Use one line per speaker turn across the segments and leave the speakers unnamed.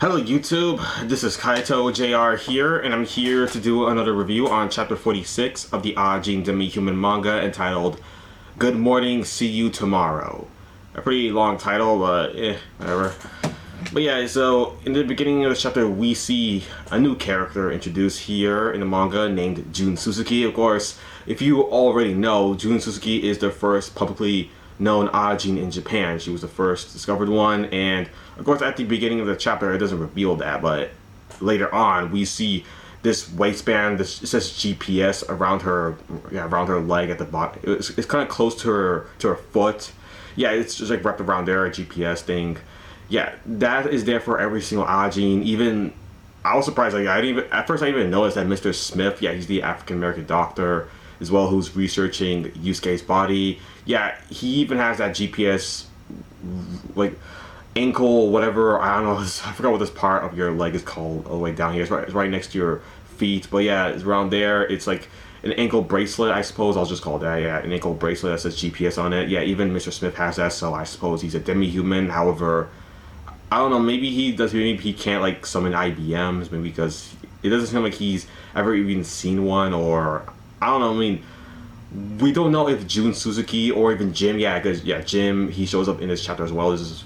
Hello YouTube, this is Kaito JR here, and I'm here to do another review on chapter 46 of the Ajin demi-human manga entitled Good Morning, See You Tomorrow. A pretty long title, but whatever. But yeah, so in the beginning of the chapter we see a new character introduced here in the manga named Jun Suzuki. Of course, if you already know, Jun Suzuki is the first publicly known Ajin in Japan. She was the first discovered one, and of course at the beginning of the chapter it doesn't reveal that, but later on we see this waistband. It says GPS around her, around her leg at the bottom. It's kind of close to her foot. Yeah, it's just like wrapped around there, a GPS thing. Yeah, that is there for every single Ajin. Even I was surprised. Like I didn't even at first I didn't even notice that Mr. Smith. Yeah, he's the African American doctor as well who's researching Yusuke's body. Yeah, he even has that GPS like ankle, whatever. I don't know. I forgot what this part of your leg is called. All the way down here. It's right next to your feet. But yeah, it's around there. It's like an ankle bracelet, I suppose. I'll just call it that. Yeah, an ankle bracelet that says GPS on it. Yeah, even Mr. Smith has that. So I suppose he's a demi-human. However, I don't know, maybe he does, maybe he can't like summon IBMs, maybe because it doesn't seem like he's ever even seen one, or I don't know. I mean, we don't know if Jun Suzuki or even Jim, because Jim, he shows up in this chapter as well. This is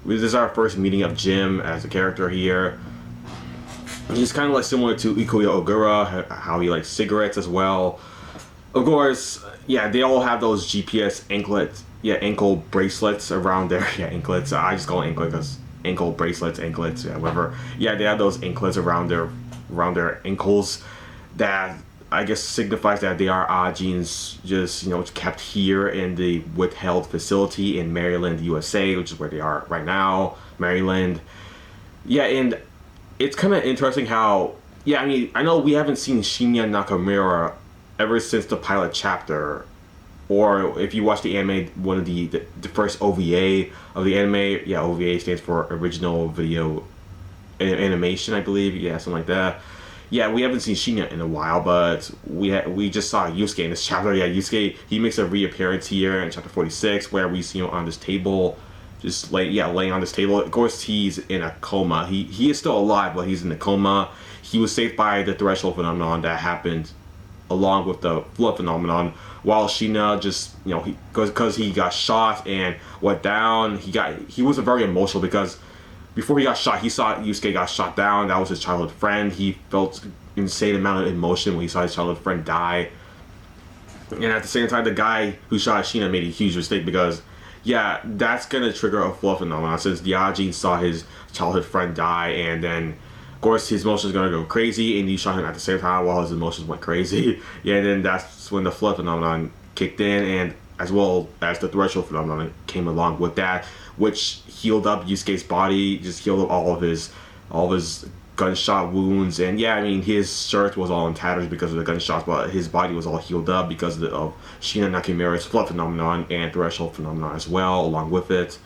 this is our first meeting of Jim as a character here. He's kind of like similar to Ikuya Ogura, how he likes cigarettes as well. Of course, yeah, they all have those GPS anklets. Yeah, ankle bracelets around their anklets. I just call it anklet because ankle bracelets, anklets, whatever. Yeah, they have those anklets around their ankles. That I guess signifies that they are Ajins, just kept here in the withheld facility in Maryland, USA, which is where they are right now, Maryland. Yeah, and it's kind of interesting how I mean I know we haven't seen Shinya Nakamura ever since the pilot chapter. Or if you watch the anime, one of the first OVA of the anime, OVA stands for Original Video Animation, I believe, something like that. Yeah, we haven't seen Shinya in a while, but we just saw Yusuke in this chapter. Yeah, Yusuke, he makes a reappearance here in chapter 46, where we see him on this table, just laying on this table. Of course, he's in a coma. He is still alive, but he's in a coma. He was saved by the threshold phenomenon that happened along with the flood phenomenon, while Shinya just because he got shot and went down. He was very emotional because before he got shot, he saw Yusuke got shot down. That was his childhood friend. He felt insane amount of emotion when he saw his childhood friend die. And at the same time, the guy who shot Shinya made a huge mistake because that's gonna trigger a flood phenomenon since the Ajin saw his childhood friend die, and then of course his emotions gonna go crazy, and he shot him at the same time while his emotions went crazy. And then that's when the flood phenomenon kicked in, and as well as the threshold phenomenon came along with that, which healed up Yusuke's body, just healed up all of his gunshot wounds. And I mean his shirt was all in tatters because of the gunshots, but his body was all healed up because of Shinya Nakamura's flood phenomenon and threshold phenomenon as well along with it.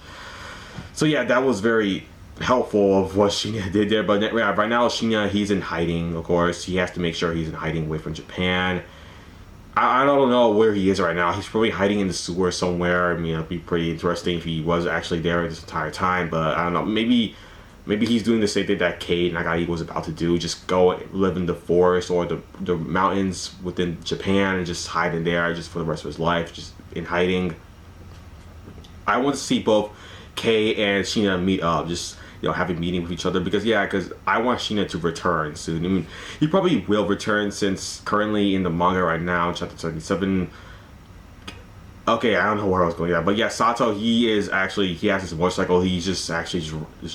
So that was very helpful of what Shinya did there. But right now Shinya, he's in hiding. Of course, he has to make sure he's in hiding away from Japan. I don't know where he is right now. He's probably hiding in the sewer somewhere. I mean, it'd be pretty interesting if he was actually there this entire time, but I don't know, maybe he's doing the same thing that Kate Nagai was about to do, just go live in the forest or the mountains within Japan and just hide in there just for the rest of his life, just in hiding. I want to see both Kei and Shinya meet up, just have a meeting with each other, because I want Shinya to return soon. I mean, he probably will return since currently in the manga right now, chapter 37. Okay, I don't know where I was going at, but Sato, he has his motorcycle. He just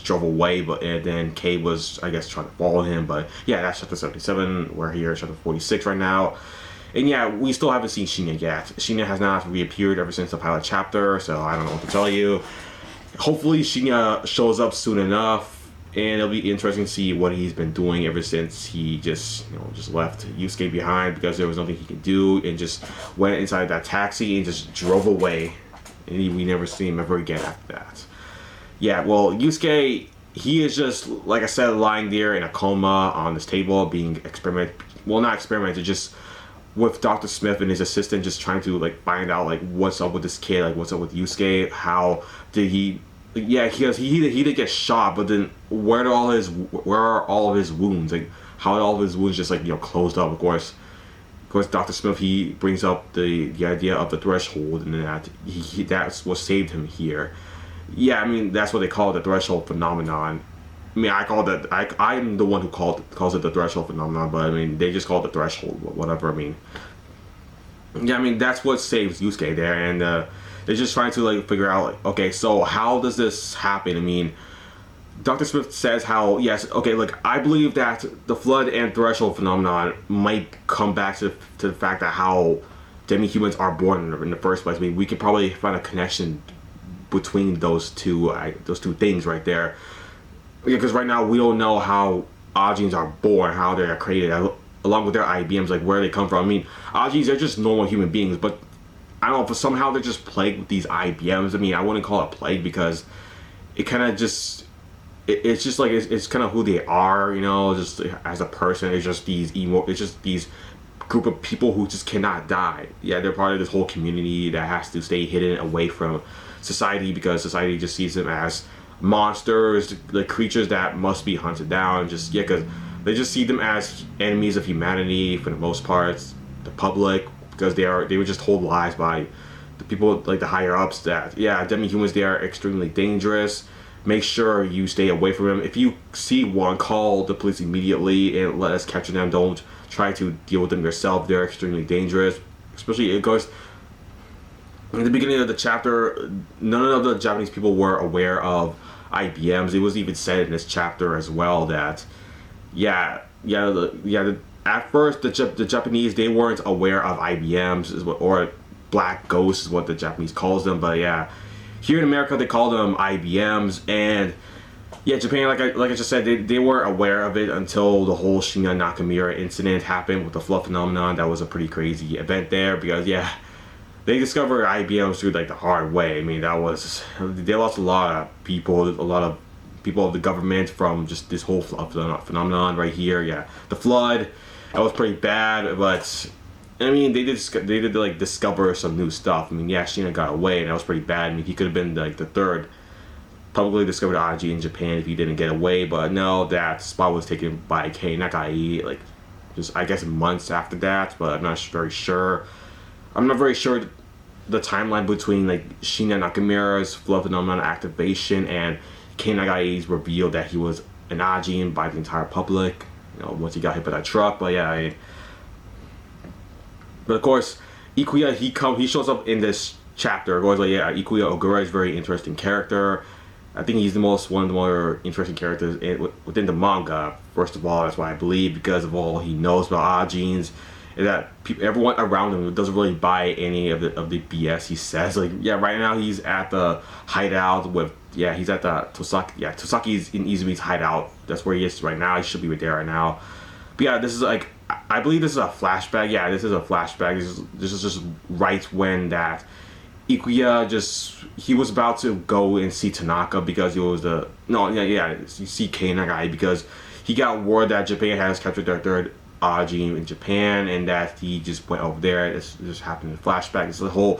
drove away, but and then Kei was, I guess, trying to follow him. But that's chapter 77. We're here at chapter 46 right now. And we still haven't seen Shinya yet. Shinya has not reappeared ever since the pilot chapter, so I don't know what to tell you. Hopefully Shinya shows up soon enough, and it'll be interesting to see what he's been doing ever since he just left Yusuke behind, because there was nothing he could do, and just went inside that taxi and just drove away, and we never see him ever again after that. Well, Yusuke, he is just, like I said, lying there in a coma on this table, being not experimented, just with Dr. Smith and his assistant, just trying to find out what's up with this kid, what's up with Yusuke, how did he Yeah, because he did get shot, but then where are all of his wounds? Like how did all of his wounds just like closed up? Of course, Dr. Smith he brings up the idea of the threshold, and that that's what saved him here. Yeah, I mean that's what they call it, the threshold phenomenon. I mean, I call that I'm the one who calls it the threshold phenomenon, but I mean they just call it the threshold, whatever. I mean, yeah, I mean that's what saves Yusuke there, and they're just trying to like figure out like, okay, so how does this happen? I mean, Dr. Smith says how yes, okay, look, I believe that the flood and threshold phenomenon might come back to the fact that how demi-humans are born in the first place. I mean, we could probably find a connection between those two things right there. Because right now we don't know how Ajins are born, how they are created, along with their IBMs, like where they come from. I mean, Ajins are just normal human beings, but I don't know, if somehow they're just plagued with these IBMs. I mean, I wouldn't call it plague because it kind of just, it's just like, it's kind of who they are, just as a person. It's just it's just these group of people who just cannot die. Yeah, they're part of this whole community that has to stay hidden away from society because society just sees them as monsters, like creatures that must be hunted down. Just because they just see them as enemies of humanity for the most part, the public, because they were just told lies by the people like the higher ups that demi-humans, they are extremely dangerous. Make sure you stay away from them. If you see one, call the police immediately and let us capture them. Don't try to deal with them yourself. They're extremely dangerous. Especially it goes in the beginning of the chapter, none of the Japanese people were aware of IBMs. It was even said in this chapter as well that at first the Japanese, they weren't aware of IBMs or black ghosts is what the Japanese calls them. But yeah, here in America they call them IBMs, and yeah, Japan, like I just said, they weren't aware of it until the whole Shinya Nakamura incident happened with the flood phenomenon. That was a pretty crazy event there because they discovered IBMs through like the hard way. I mean, they lost a lot of people of the government from just this whole phenomenon right here. Yeah, the flood, that was pretty bad, but I mean, they did like discover some new stuff. I mean, Shinya got away, and that was pretty bad. I mean, he could have been like the third publicly discovered Ajin in Japan if he didn't get away, but no, that spot was taken by Kei Nakai, like just I guess months after that, but I'm not very sure. I'm not very sure the timeline between like Shinya Nakamura's flood phenomenon activation and Kei Nagai's reveal that he was an Ajin by the entire public, once he got hit by that truck. But yeah, but of course, Ikuya, he shows up in this chapter. Of course, like Ikuya Ogura is a very interesting character. I think he's one of the more interesting characters within the manga. First of all, that's why I believe, because of all he knows about Ajins, and that everyone around him doesn't really buy any of the BS he says. Like right now he's at the hideout with he's at the Tosaki. Yeah, Tosaki's in Izumi's hideout. That's where he is right now. He should be right there right now. But yeah, this is like, I believe this is a flashback. Yeah, this is a flashback. This is just right when that Ikuya he was about to go and see Tanaka because he was you see Kei Nagai because he got word that Japan has captured their third Ajin in Japan, and that he just went over there. This just happened in flashback. This is a whole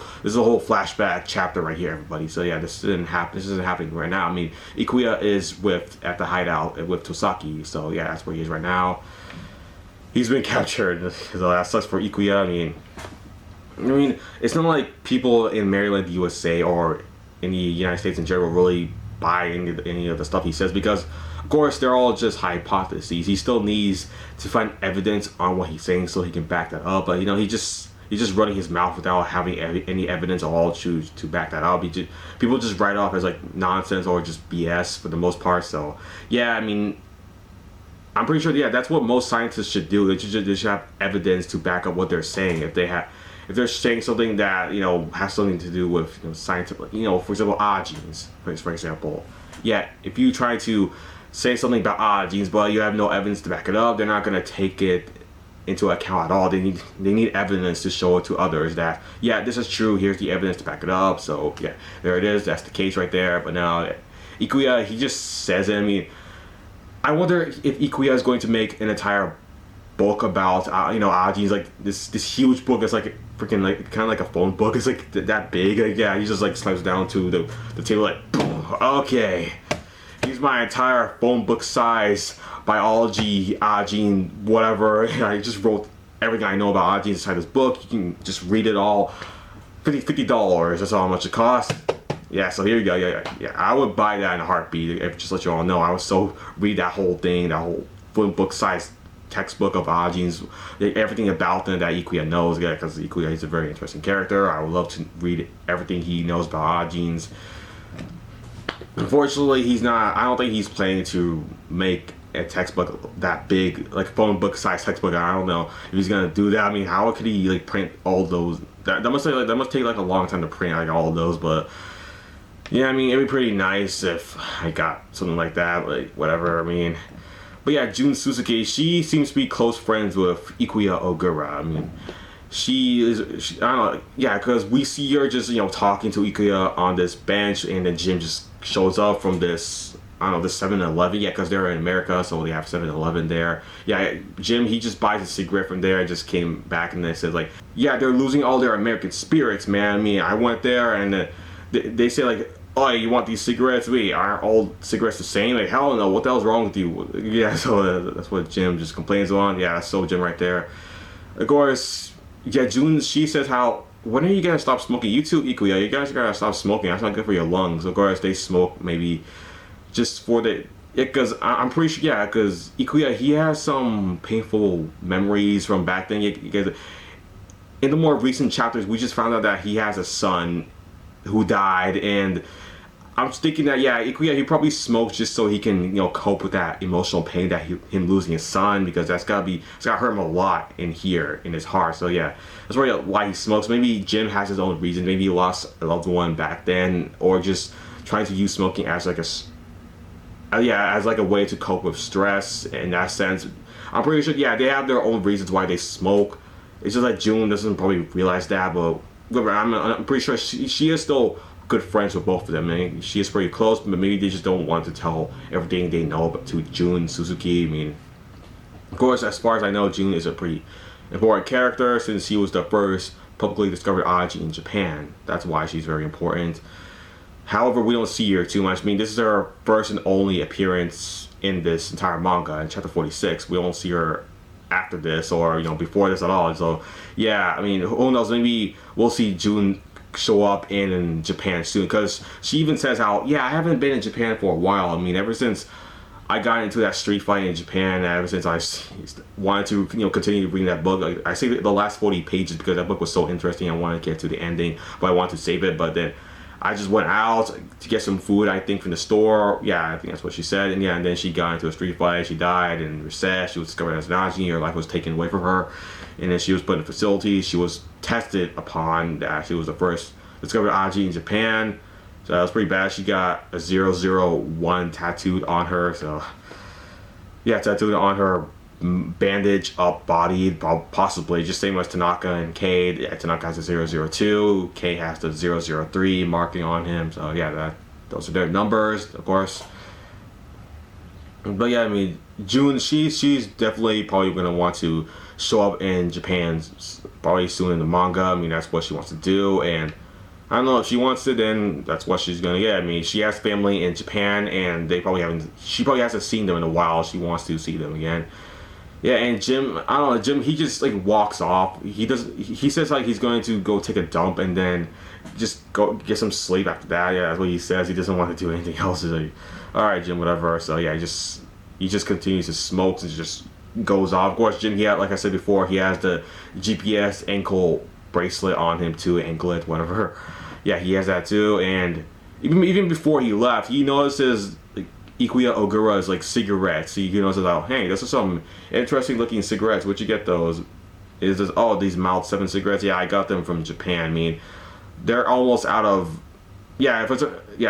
flashback chapter right here, everybody. So yeah, this isn't happening right now. I mean, Ikuya is at the hideout with Tosaki. So yeah, that's where he is right now. He's been captured. So that sucks for Ikuya. I mean, it's not like people in Maryland, USA, or in the United States in general really buy any of the stuff he says, because of course they're all just hypotheses. He still needs to find evidence on what he's saying so he can back that up. But he's just running his mouth without having any evidence at all to back that up. People just write off as like nonsense or just BS for the most part. So yeah, I mean, I'm pretty sure that's what most scientists should do. They should have evidence to back up what they're saying. If they're saying something that has something to do with scientific, for example, Ajins, for example. Yeah, if you try to say something about Ajins but you have no evidence to back it up, they're not gonna take it into account at all. They need evidence to show it to others that this is true. Here's the evidence to back it up. So yeah, there it is. That's the case right there. But now Ikuya, he just says it. I mean, I wonder if Ikuya is going to make an entire book about Ajins, like this huge book that's like freaking like kind of like a phone book. It's like that big. Like, yeah, he just like slides down to the table like, boom. Okay, here's my entire phone book size biology Ajin whatever. I just wrote everything I know about Ajin inside this book. You can just read it all. $50. That's how much it costs. Yeah, so here you go. Yeah. I would buy that in a heartbeat. If just let you all know, I would so read that whole thing, that whole phone book size textbook of Ajin's, everything about them that Ikuya knows. Yeah, because Ikuya is a very interesting character. I would love to read everything he knows about Ajin's. Unfortunately, he's not. I don't think he's planning to make a textbook that big, like phone book size textbook. I don't know if he's gonna do that. I mean, how could he like print all those? That must take like a long time to print like all of those. But yeah, I mean, it'd be pretty nice if I got something like that. Like whatever. I mean, but yeah, Jun Suzuki, she seems to be close friends with Ikuya Ogura. I mean, she I don't know. Yeah, because we see her just talking to Ikuya on this bench, and then Jim just shows up from this. I don't know, the 7-Eleven, yeah, because they're in America, so they have 7-Eleven there. Yeah, Jim, he just buys a cigarette from there. I just came back and they said, like, yeah, they're losing all their American spirits, man. I mean, I went there and they say, like, oh, you want these cigarettes? Wait, aren't all cigarettes the same? Like, hell no, what the hell's wrong with you? Yeah, so that's what Jim just complains on. Yeah, that's so Jim right there. Of course, yeah, June, she says how, when are you gonna stop smoking? You too, Ikuya, you guys gotta stop smoking. That's not good for your lungs. Of course, they smoke maybe just for the, because I'm pretty sure, yeah, because Ikuya, he has some painful memories from back then. Because in the more recent chapters, we just found out that he has a son who died, and I'm just thinking that, yeah, Ikuya, he probably smokes just so he can, cope with that emotional pain that him losing his son, because it's gotta hurt him a lot in here, in his heart. So yeah, that's probably why he smokes. Maybe Jim has his own reason. Maybe he lost a loved one back then, or just trying to use smoking as like as like a way to cope with stress in that sense. I'm pretty sure, yeah, they have their own reasons why they smoke. It's just like June doesn't probably realize that, but I'm pretty sure she is still good friends with both of them. I mean, she is pretty close, but maybe they just don't want to tell everything they know to Jun Suzuki. I mean, of course, as far as I know, Jun is a pretty important character since he was the first publicly discovered Ajin in Japan. That's why she's very important. However, we don't see her too much. I mean, this is her first and only appearance in this entire manga in chapter 46. We don't see her after this or before this at all. So yeah, I mean, who knows? Maybe we'll see June show up in Japan soon, because she even says how, yeah, I haven't been in Japan for a while. I mean, ever since I got into that street fight in Japan, ever since I wanted to continue reading that book. Like, I saved the last 40 pages because that book was so interesting. I wanted to get to the ending, but I wanted to save it. But then I just went out to get some food, I think, from the store. Yeah, I think that's what she said. And yeah, and then she got into a street fight. She died in recess. She was discovered as an Ajin. Her life was taken away from her. And then she was put in a facility. She was tested upon that she was the first discovered Ajin in Japan. So that was pretty bad. She got a 001 tattooed on her. So yeah, tattooed on her bandage up body, possibly just same as Tanaka and K. Yeah, Tanaka has a 002, K has the 003 marking on him. So yeah, those are their numbers, of course. But yeah, I mean, June, she's definitely probably gonna want to show up in Japan probably soon in the manga. I mean, that's what she wants to do, and I don't know if she wants to, then that's what she's gonna get. I mean, she has family in Japan, and she probably hasn't seen them in a while. She wants to see them again. Yeah, and Jim, I don't know, Jim, he just like walks off. He says like he's going to go take a dump and then just go get some sleep after that. Yeah, that's what he says. He doesn't want to do anything else. He's like, all right, Jim, whatever. So yeah, he just continues to smoke and just goes off. Of course, Jim, like I said before, he has the GPS ankle bracelet on him too, anklet, whatever. Yeah, he has that too. And even before he left, he notices Ikuya Ogura's like cigarettes. He notices, oh, hey, this is some interesting looking cigarettes. Where'd you get those? Is this, oh, these Mouth 7 cigarettes? Yeah, I got them from Japan. I mean, they're almost out of, yeah,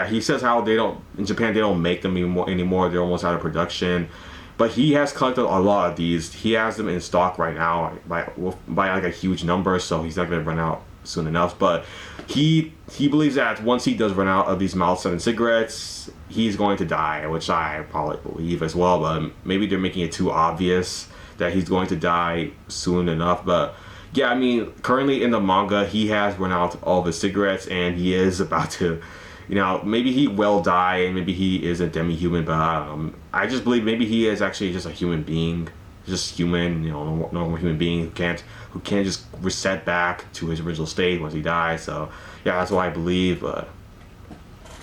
he says how in Japan they don't make them anymore. They're almost out of production. But he has collected a lot of these. He has them in stock right now by like a huge number, so he's not going to run out soon enough. But he believes that once he does run out of these Mouth 7 cigarettes, he's going to die, which I probably believe as well. But maybe they're making it too obvious that he's going to die soon enough. But yeah, I mean, currently in the manga, he has run out all of his cigarettes, and he is about to, maybe he will die, and maybe he is a demi-human, but I just believe maybe he is actually just a human being, just human, normal human being who can't just reset back to his original state once he dies. So yeah, that's what I believe. But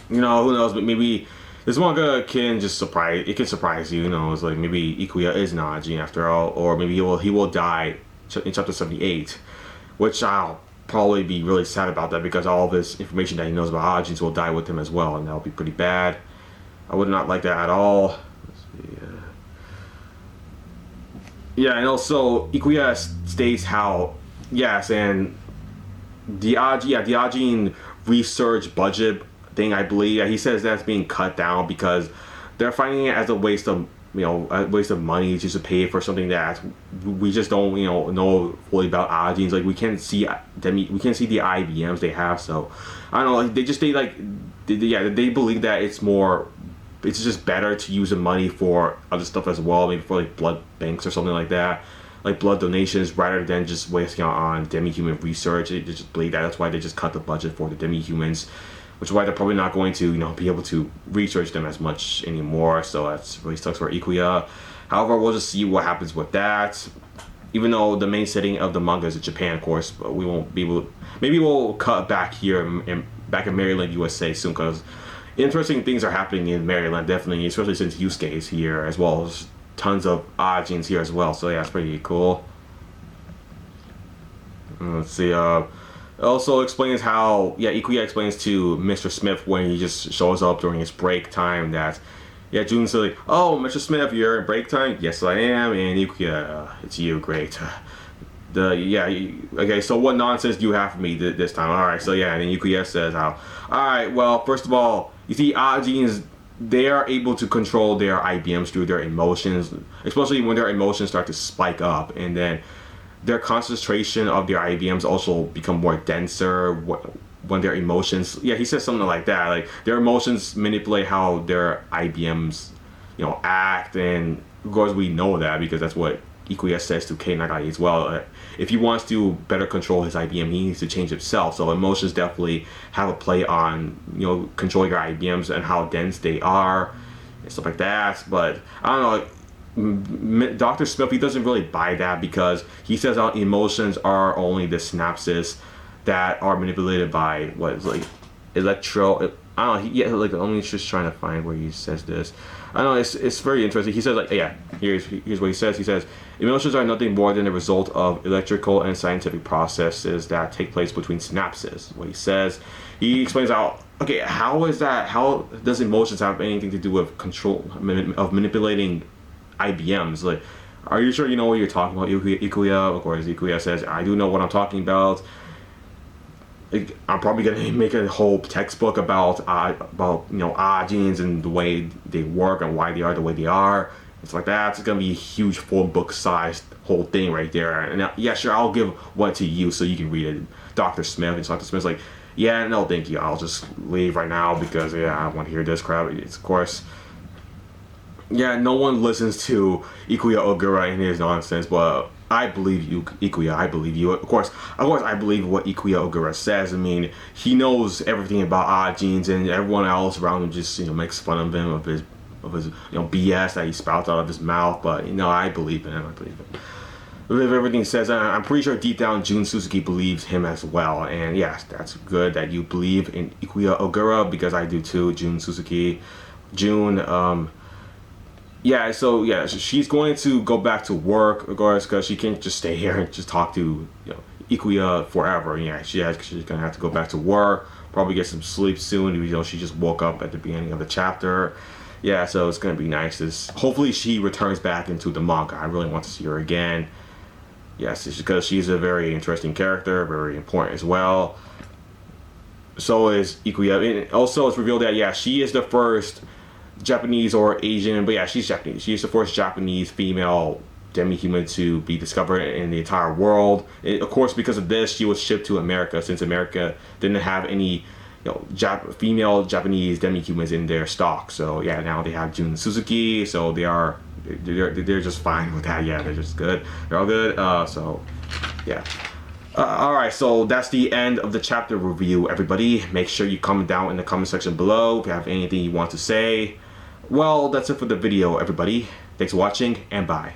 who knows? But maybe this manga can just surprise. It can surprise you. It's like maybe Ikuya is not Ajin after all, or maybe he will die in chapter 78, which I'll probably be really sad about that because all of his information that he knows about Ajins will die with him as well, and that'll be pretty bad. I would not like that at all. Yeah, and also Ikuya states how and the Ajin research budget thing, I believe, he says that's being cut down because they're finding it as a waste of money just to pay for something that we just don't know fully about Ajins. Like we can't see we can't see the IBMs they have. So I don't know. Like they believe that it's just better to use the money for other stuff as well, maybe for like blood banks or something like that, like blood donations, rather than just wasting on demi-human research. They just believe that. That's why they just cut the budget for the demi-humans, which is why they're probably not going to be able to research them as much anymore. So that's really sucks for Ikuya. However, we'll just see what happens with that. Even though the main setting of the manga is in Japan, of course, but we won't be able. Maybe we'll cut back here back in Maryland, USA soon, because interesting things are happening in Maryland, definitely, especially since Yusuke is here, as well as tons of Ajins here as well. So yeah, it's pretty cool. Let's see. It also explains how Ikuya explains to Mr. Smith when he just shows up during his break time that Jun's like, "Oh, Mr. Smith, you're in break time?" "Yes, I am." And Ikuya, "It's you, great." Okay, so what nonsense do you have for me this time? Alright, so and then Ikuya says how, alright, well, first of all, you see, Ajins, they are able to control their IBMs through their emotions, especially when their emotions start to spike up, and then their concentration of their IBMs also become more denser when their emotions, he says something like that, like their emotions manipulate how their IBMs, act, and of course we know that because that's what Ikuya says to Kei Nagai as well. If he wants to better control his IBM, he needs to change himself. So emotions definitely have a play on controlling your IBMs and how dense they are and stuff like that. But I don't know. Dr. Smith, he doesn't really buy that because he says our emotions are only the synapses that are manipulated by electro. I don't know. I'm just trying to find where he says this. I know it's very interesting. He says here's what he says. He says emotions are nothing more than a result of electrical and scientific processes that take place between synapses. What he says, he explains how is that? How does emotions have anything to do with control of manipulating IBMs? Like, are you sure you know what you're talking about, Ikuya? Of course, Ikuya says, I do know what I'm talking about. I'm probably gonna make a whole textbook about Ajins and the way they work and why they are the way they are. It's like that. It's gonna be a huge full book sized whole thing right there. And sure, I'll give one to you so you can read it, Dr. Smith. And Dr. Smith's like, no, thank you. I'll just leave right now because I want to hear this crap. It's of course. No one listens to Ikuya Ogura and his nonsense, but I believe you, Ikuya. I believe you. Of course, I believe what Ikuya Ogura says. I mean, he knows everything about Ajins, and everyone else around him just makes fun of him of his BS that he spouts out of his mouth. But I believe in him. I believe everything he says. And I'm pretty sure deep down Jun Suzuki believes him as well. And yes, that's good that you believe in Ikuya Ogura because I do too. Jun Suzuki, she's going to go back to work, of course, because she can't just stay here and just talk to Ikuya forever. She's gonna have to go back to work, probably get some sleep soon. She just woke up at the beginning of the chapter. So it's gonna be nice. Hopefully she returns back into the manga. I really want to see her again. Yes, it's because she's a very interesting character, very important as well. So is Ikuya. And also, it's revealed that she is the first Japanese or Asian, but she's Japanese. She's the first Japanese female demi-human to be discovered in the entire world. Of course, because of this, she was shipped to America since America didn't have any female Japanese demi-humans in their stock. So now they have Jun Suzuki. So they're just fine with that. They're just good. They're all good. Alright, so that's the end of the chapter review, everybody. Make sure you comment down in the comment section below if you have anything you want to say. Well, that's it for the video, everybody. Thanks for watching, and bye.